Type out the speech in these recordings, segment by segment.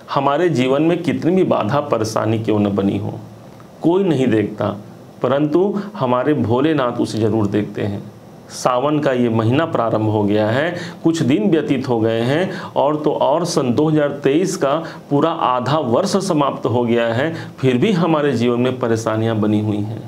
हमारे जीवन में कितनी भी बाधा परेशानी क्यों न बनी हो, कोई नहीं देखता, परंतु हमारे भोलेनाथ उसे जरूर देखते हैं। सावन का ये महीना प्रारंभ हो गया है, कुछ दिन व्यतीत हो गए हैं और तो और सन 2023 का पूरा आधा वर्ष समाप्त हो गया है, फिर भी हमारे जीवन में परेशानियां बनी हुई हैं।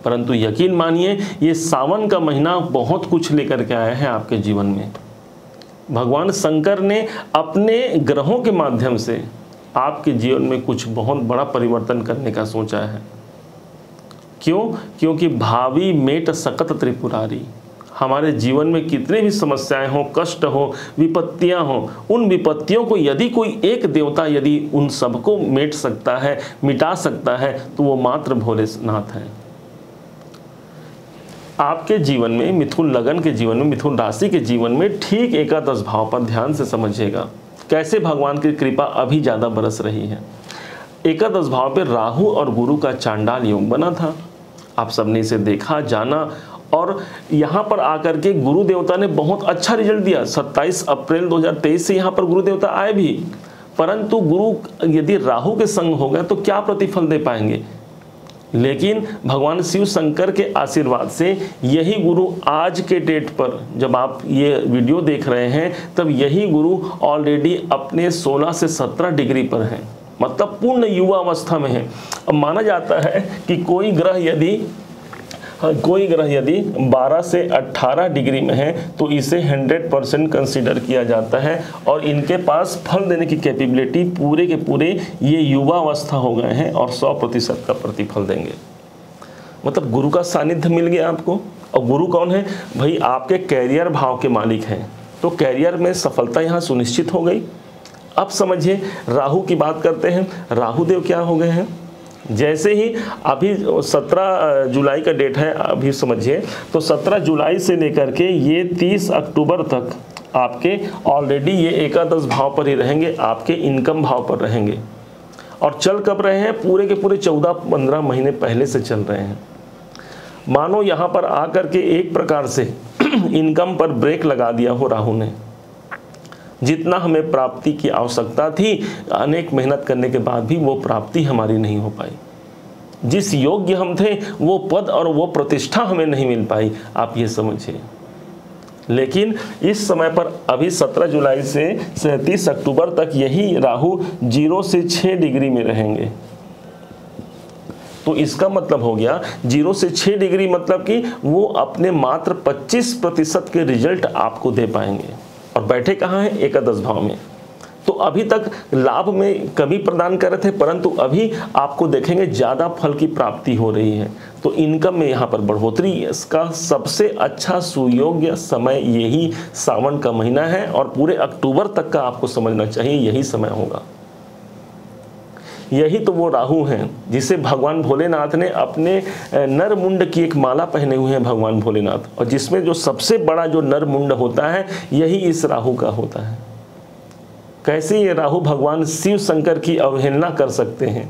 परंतु यकीन मानिए, ये सावन का महीना बहुत कुछ लेकर के आया है आपके जीवन में। भगवान शंकर ने अपने ग्रहों के माध्यम से आपके जीवन में कुछ बहुत बड़ा परिवर्तन करने का सोचा है। क्यों? क्योंकि भावी मेट सकत त्रिपुरारी, हमारे जीवन में कितने भी समस्याएं हो, कष्ट हो, विपत्तियां हो, उन विपत्तियों को यदि कोई एक देवता यदि उन सबको मेट सकता है, मिटा सकता है, तो वो मात्र भोलेनाथ है। आपके जीवन में, मिथुन लगन के जीवन में, मिथुन राशि के जीवन में ठीक एकादश भाव पर ध्यान से समझिएगा कैसे भगवान की कृपा अभी ज्यादा बरस रही है। एकादश भाव पे राहु और गुरु का चांडाल योग बना था, आप सबने इसे देखा, जाना, और यहाँ पर आकर के गुरु देवता ने बहुत अच्छा रिजल्ट दिया। 27 अप्रैल 2023 से यहाँ पर गुरु देवता आए भी, परंतु गुरु यदि राहु के संग हो गए तो क्या प्रतिफल दे पाएंगे। लेकिन भगवान शिव शंकर के आशीर्वाद से यही गुरु आज के डेट पर, जब आप ये वीडियो देख रहे हैं, तब यही गुरु ऑलरेडी अपने 16 से 17 डिग्री पर हैं, मतलब पूर्ण युवा अवस्था में है। अब माना जाता है कि कोई ग्रह यदि 12 से 18 डिग्री में है तो इसे 100% कंसीडर किया जाता है और इनके पास फल देने की कैपेबिलिटी पूरे के पूरे ये युवा अवस्था हो गए हैं और 100% का प्रतिफल देंगे। मतलब गुरु का सानिध्य मिल गया आपको। और गुरु कौन है भाई? आपके कैरियर भाव के मालिक हैं, तो कैरियर में सफलता यहाँ सुनिश्चित हो गई। अब समझिए, राहु की बात करते हैं। राहु देव क्या हो गए हैं? जैसे ही अभी 17 जुलाई का डेट है, अभी समझिए, तो 17 जुलाई से लेकर के ये 30 अक्टूबर तक आपके ऑलरेडी ये एकादश भाव पर ही रहेंगे, आपके इनकम भाव पर रहेंगे। और चल कब रहे हैं? पूरे के पूरे 14-15 महीने पहले से चल रहे हैं। मानो यहाँ पर आकर के एक प्रकार से इनकम पर ब्रेक लगा दिया हो राहु ने। जितना हमें प्राप्ति की आवश्यकता थी, अनेक मेहनत करने के बाद भी वो प्राप्ति हमारी नहीं हो पाई। जिस योग्य हम थे वो पद और वो प्रतिष्ठा हमें नहीं मिल पाई, आप ये समझिए। लेकिन इस समय पर अभी 17 जुलाई से 30 अक्टूबर तक यही राहु 0 से 6 डिग्री में रहेंगे। तो इसका मतलब हो गया 0 से 6 डिग्री, मतलब कि वो अपने मात्र 25% के रिजल्ट आपको दे पाएंगे। और बैठे कहाँ हैं? एकादश भाव में। तो अभी तक लाभ में कमी प्रदान कर रहे थे, परंतु अभी आपको देखेंगे ज़्यादा फल की प्राप्ति हो रही है। तो इनकम में यहाँ पर बढ़ोतरी, इसका सबसे अच्छा सुयोग्य समय यही सावन का महीना है और पूरे अक्टूबर तक का आपको समझना चाहिए यही समय होगा। यही तो वो राहु हैं जिसे भगवान भोलेनाथ ने अपने नरमुंड की एक माला पहने हुए हैं भगवान भोलेनाथ, और जिसमें जो सबसे बड़ा जो नरमुंड होता है यही इस राहु का होता है। कैसे ये राहु भगवान शिव शंकर की अवहेलना कर सकते हैं?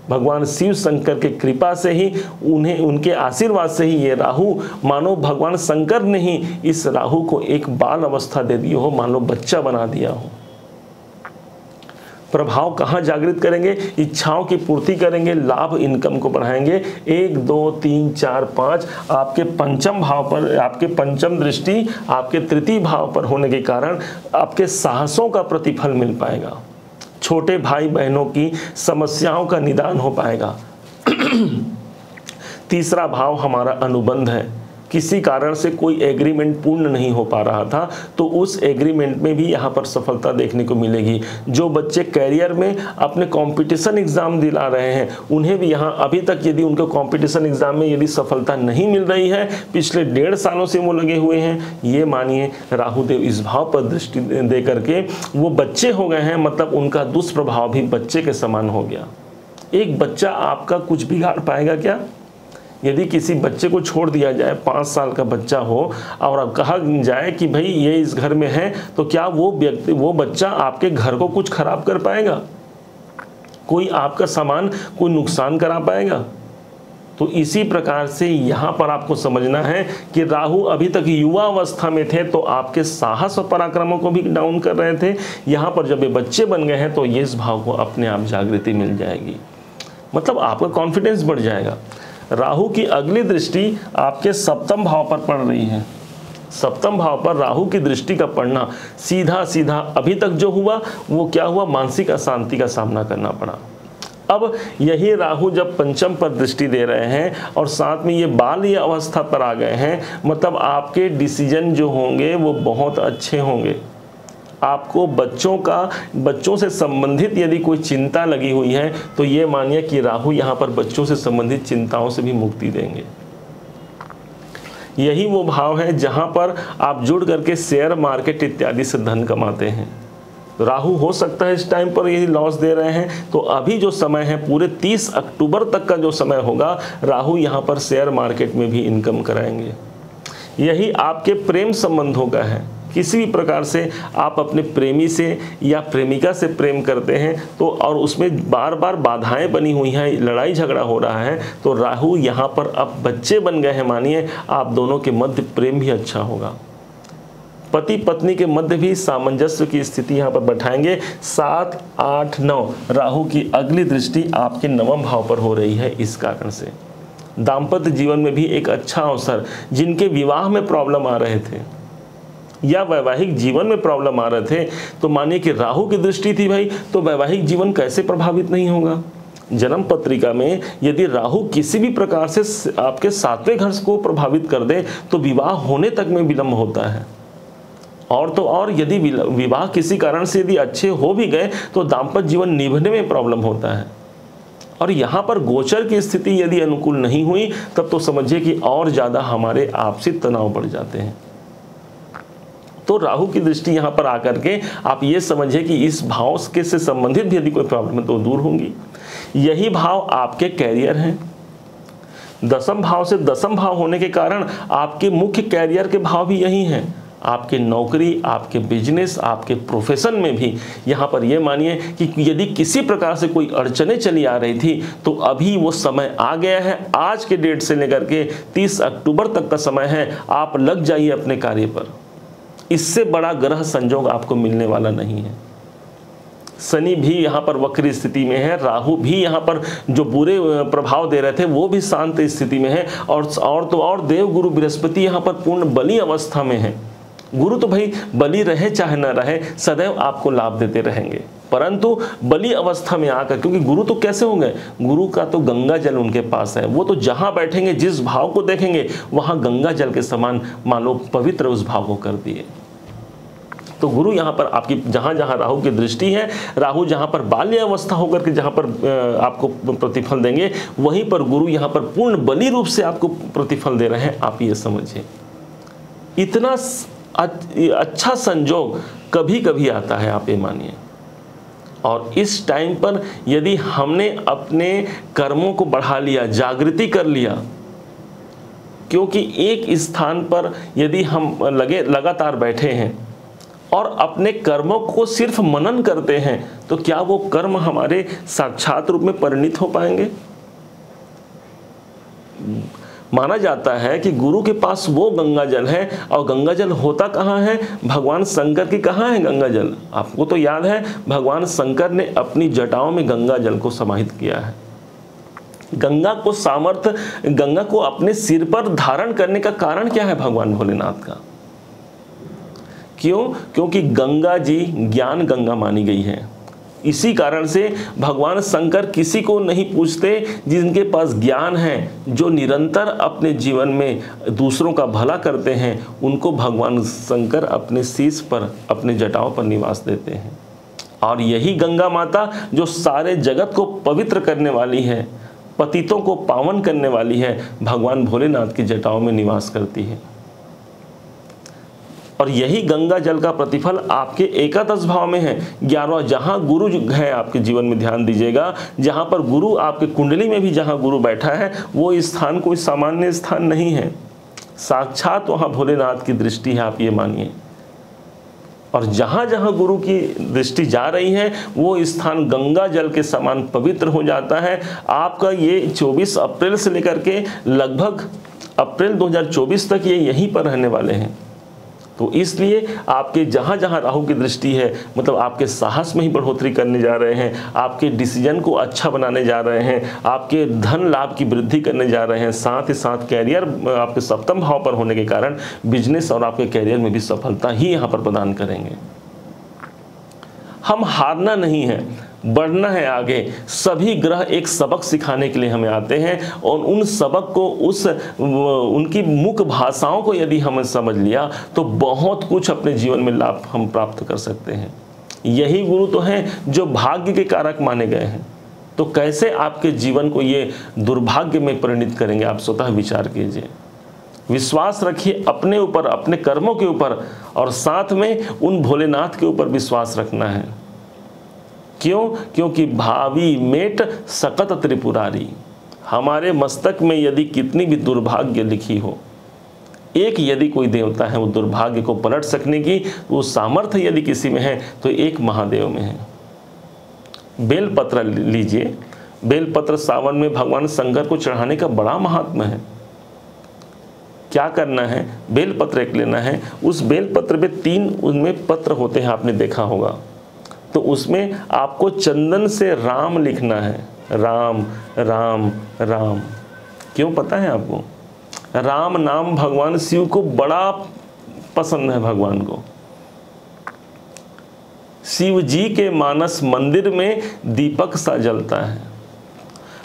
भगवान शिव शंकर की कृपा से ही, उन्हें उनके आशीर्वाद से ही ये राहु, मानो भगवान शंकर ने ही इस राहु को एक बाल अवस्था दे दी हो, मान लो बच्चा बना दिया हो। प्रभाव कहाँ जागृत करेंगे? इच्छाओं की पूर्ति करेंगे, लाभ इनकम को बढ़ाएंगे। 1 2 3 4 5 आपके पंचम भाव पर, आपके पंचम दृष्टि आपके तृतीय भाव पर होने के कारण आपके साहसों का प्रतिफल मिल पाएगा। छोटे भाई बहनों की समस्याओं का निदान हो पाएगा। तीसरा भाव हमारा अनुबंध है। किसी कारण से कोई एग्रीमेंट पूर्ण नहीं हो पा रहा था, तो उस एग्रीमेंट में भी यहाँ पर सफलता देखने को मिलेगी। जो बच्चे कैरियर में अपने कंपटीशन एग्जाम दिला रहे हैं, उन्हें भी यहाँ अभी तक यदि उनको कंपटीशन एग्जाम में यदि सफलता नहीं मिल रही है, पिछले 1.5 सालों से वो लगे हुए हैं, ये मानिए राहुदेव इस भाव पर दृष्टि दे करके वो बच्चे हो गए हैं, मतलब उनका दुष्प्रभाव भी बच्चे के समान हो गया। एक बच्चा आपका कुछ बिगाड़ पाएगा क्या? यदि किसी बच्चे को छोड़ दिया जाए, 5 साल का बच्चा हो, और अब कहा जाए कि भाई ये इस घर में है, तो क्या वो बच्चा आपके घर को कुछ खराब कर पाएगा? कोई आपका सामान कोई नुकसान करा पाएगा? तो इसी प्रकार से यहाँ पर आपको समझना है कि राहु अभी तक युवा अवस्था में थे तो आपके साहस और पराक्रमों को भी डाउन कर रहे थे। यहाँ पर जब ये बच्चे बन गए हैं तो ये इस भाव को अपने आप जागृति मिल जाएगी, मतलब आपका कॉन्फिडेंस बढ़ जाएगा। राहु की अगली दृष्टि आपके सप्तम भाव पर पड़ रही है। सप्तम भाव पर राहु की दृष्टि का पड़ना सीधा सीधा अभी तक जो हुआ वो क्या हुआ, मानसिक अशांति का सामना करना पड़ा। अब यही राहु जब पंचम पर दृष्टि दे रहे हैं और साथ में ये बाल्य अवस्था पर आ गए हैं, मतलब आपके डिसीजन जो होंगे वो बहुत अच्छे होंगे। आपको बच्चों से संबंधित यदि कोई चिंता लगी हुई है तो ये मानिए कि राहु यहाँ पर बच्चों से संबंधित चिंताओं से भी मुक्ति देंगे। यही वो भाव है जहाँ पर आप जुड़ करके शेयर मार्केट इत्यादि से धन कमाते हैं। राहु हो सकता है इस टाइम पर यदि लॉस दे रहे हैं तो अभी जो समय है पूरे 30 अक्टूबर तक का जो समय होगा राहु यहाँ पर शेयर मार्केट में भी इनकम कराएंगे। यही आपके प्रेम संबंधों का है। किसी भी प्रकार से आप अपने प्रेमी से या प्रेमिका से प्रेम करते हैं तो और उसमें बार बार बाधाएं बनी हुई हैं, लड़ाई झगड़ा हो रहा है, तो राहु यहाँ पर अब बच्चे बन गए हैं, मानिए आप दोनों के मध्य प्रेम भी अच्छा होगा। पति पत्नी के मध्य भी सामंजस्य की स्थिति यहाँ पर बैठाएंगे। 7, 8, 9 राहु की अगली दृष्टि आपके नवम भाव पर हो रही है। इस कारण से दाम्पत्य जीवन में भी एक अच्छा अवसर, जिनके विवाह में प्रॉब्लम आ रहे थे या वैवाहिक जीवन में प्रॉब्लम आ रहे थे, तो मानिए कि राहु की दृष्टि थी भाई, तो वैवाहिक जीवन कैसे प्रभावित नहीं होगा। जन्म पत्रिका में यदि राहु किसी भी प्रकार से आपके 7वें घर को प्रभावित कर दे तो विवाह होने तक में विलंब होता है। और तो और यदि विवाह किसी कारण से यदि अच्छे हो भी गए तो दाम्पत्य जीवन निभने में प्रॉब्लम होता है। और यहाँ पर गोचर की स्थिति यदि अनुकूल नहीं हुई तब तो समझिए कि और ज़्यादा हमारे आपसी तनाव बढ़ जाते हैं। तो राहु की दृष्टि यहाँ पर आकर के आप ये समझिए कि इस भाव के से संबंधित भी यदि कोई प्रॉब्लम है तो दूर होंगी। यही भाव आपके कैरियर हैं। दसम भाव से दसम भाव होने के कारण आपके मुख्य कैरियर के भाव भी यही हैं। आपके नौकरी, आपके बिजनेस, आपके प्रोफेशन में भी यहाँ पर ये मानिए कि यदि किसी प्रकार से कोई अड़चनें चली आ रही थी तो अभी वो समय आ गया है। आज के डेट से लेकर के 30 अक्टूबर तक का समय है, आप लग जाइए अपने कार्य पर। इससे बड़ा ग्रह संयोग आपको मिलने वाला नहीं है। शनि भी यहाँ पर वक्री स्थिति में है, राहु भी यहाँ पर जो बुरे प्रभाव दे रहे थे वो भी शांत स्थिति में है, और देव गुरु बृहस्पति यहाँ पर पूर्ण बली अवस्था में है। गुरु तो भाई बली रहे चाहे न रहे सदैव आपको लाभ देते रहेंगे, परंतु बली अवस्था में आकर, क्योंकि गुरु तो कैसे होंगे, गुरु का तो गंगा जल उनके पास है। वो तो जहां बैठेंगे, जिस भाव को देखेंगे वहां गंगा जल के समान मान लो पवित्र उस भाव को कर दिए। तो गुरु यहाँ पर आपकी जहाँ जहाँ राहु की दृष्टि है, राहु जहाँ पर बाल्य अवस्था होकर के जहाँ पर आपको प्रतिफल देंगे, वहीं पर गुरु यहाँ पर पूर्ण बली रूप से आपको प्रतिफल दे रहे हैं। आप ये समझिए, इतना अच्छा संयोग कभी कभी आता है, आप ये मानिए। और इस टाइम पर यदि हमने अपने कर्मों को बढ़ा लिया, जागृति कर लिया, क्योंकि एक स्थान पर यदि हम लगातार बैठे हैं और अपने कर्मों को सिर्फ मनन करते हैं तो क्या वो कर्म हमारे साक्षात रूप में परिणित हो पाएंगे। माना जाता है कि गुरु के पास वो गंगा जल है, और गंगा जल होता कहाँ है, भगवान शंकर की कहाँ है गंगा जल। आपको तो याद है भगवान शंकर ने अपनी जटाओं में गंगा जल को समाहित किया है। गंगा को सामर्थ्य, गंगा को अपने सिर पर धारण करने का कारण क्या है भगवान भोलेनाथ का। क्यों? क्योंकि गंगा जी ज्ञान गंगा मानी गई है। इसी कारण से भगवान शंकर किसी को नहीं पूछते जिनके पास ज्ञान है, जो निरंतर अपने जीवन में दूसरों का भला करते हैं, उनको भगवान शंकर अपने शीश पर, अपने जटाओं पर निवास देते हैं। और यही गंगा माता जो सारे जगत को पवित्र करने वाली है, पतितों को पावन करने वाली है, भगवान भोलेनाथ की जटाओं में निवास करती है। और यही गंगा जल का प्रतिफल आपके एकादश भाव में है। 11वां, जहाँ गुरु है आपके जीवन में, ध्यान दीजिएगा, जहाँ पर गुरु आपके कुंडली में भी जहाँ गुरु बैठा है वो स्थान कोई सामान्य स्थान नहीं है, साक्षात वहाँ भोलेनाथ की दृष्टि है, आप ये मानिए। और जहाँ जहाँ गुरु की दृष्टि जा रही है वो स्थान गंगा जल के समान पवित्र हो जाता है। आपका ये 24 अप्रैल से लेकर के लगभग अप्रैल 2024 तक ये यहीं पर रहने वाले हैं। तो इसलिए आपके जहाँ जहाँ राहु की दृष्टि है, मतलब आपके साहस में ही बढ़ोतरी करने जा रहे हैं, आपके डिसीजन को अच्छा बनाने जा रहे हैं, आपके धन लाभ की वृद्धि करने जा रहे हैं, साथ ही साथ कैरियर आपके सप्तम भाव पर होने के कारण बिजनेस और आपके कैरियर में भी सफलता ही यहाँ पर प्रदान करेंगे। हम हारना नहीं है, बढ़ना है आगे। सभी ग्रह एक सबक सिखाने के लिए हमें आते हैं और उन सबक को उनकी मुख्य भाषाओं को यदि हमने समझ लिया तो बहुत कुछ अपने जीवन में लाभ हम प्राप्त कर सकते हैं। यही गुरु तो हैं जो भाग्य के कारक माने गए हैं। तो कैसे आपके जीवन को ये दुर्भाग्य में परिणित करेंगे, आप स्वतः विचार कीजिए। विश्वास रखिए अपने ऊपर, अपने कर्मों के ऊपर, और साथ में उन भोलेनाथ के ऊपर विश्वास रखना है। क्यों? क्योंकि भावी मेट सकत त्रिपुरारी। हमारे मस्तक में यदि कितनी भी दुर्भाग्य लिखी हो, एक यदि कोई देवता है वो दुर्भाग्य को पलट सकने की वो सामर्थ्य यदि किसी में है तो एक महादेव में है। बेलपत्र लीजिए, बेलपत्र सावन में भगवान शंकर को चढ़ाने का बड़ा महात्मा है। क्या करना है? बेलपत्र एक लेना है, उस बेलपत्र में 3 उनमें पत्र होते हैं, आपने देखा होगा। तो उसमें आपको चंदन से राम लिखना है, राम राम राम। क्यों पता है आपको? राम नाम भगवान शिव को बड़ा पसंद है। भगवान को शिव जी के मानस मंदिर में दीपक सा जलता है।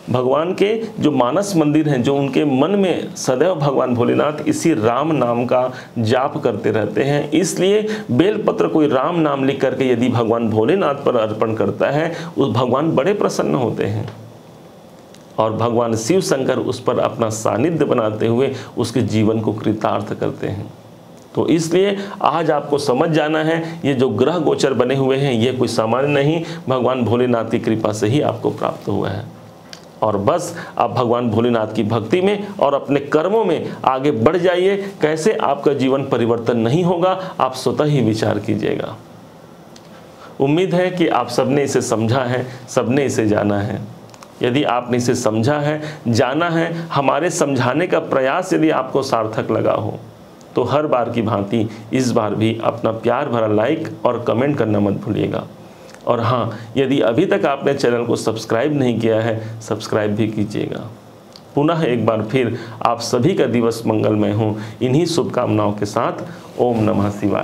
भगवान के जो मानस मंदिर हैं, जो उनके मन में सदैव भगवान भोलेनाथ इसी राम नाम का जाप करते रहते हैं। इसलिए बेलपत्र कोई राम नाम लिख करके यदि भगवान भोलेनाथ पर अर्पण करता है, उस भगवान बड़े प्रसन्न होते हैं और भगवान शिव शंकर उस पर अपना सानिध्य बनाते हुए उसके जीवन को कृतार्थ करते हैं। तो इसलिए आज आपको समझ जाना है, ये जो ग्रह गोचर बने हुए हैं ये कोई सामान्य नहीं, भगवान भोलेनाथ की कृपा से ही आपको प्राप्त हुआ है। और बस आप भगवान भोलेनाथ की भक्ति में और अपने कर्मों में आगे बढ़ जाइए। कैसे आपका जीवन परिवर्तन नहीं होगा, आप स्वतः ही विचार कीजिएगा। उम्मीद है कि आप सबने इसे समझा है, सबने इसे जाना है। यदि आपने इसे समझा है, जाना है, हमारे समझाने का प्रयास यदि आपको सार्थक लगा हो तो हर बार की भांति इस बार भी अपना प्यार भरा लाइक और कमेंट करना मत भूलिएगा। और हाँ, यदि अभी तक आपने चैनल को सब्सक्राइब नहीं किया है, सब्सक्राइब भी कीजिएगा। पुनः एक बार फिर आप सभी का दिवस मंगलमय हो, इन्हीं शुभकामनाओं के साथ ओम नमः शिवाय।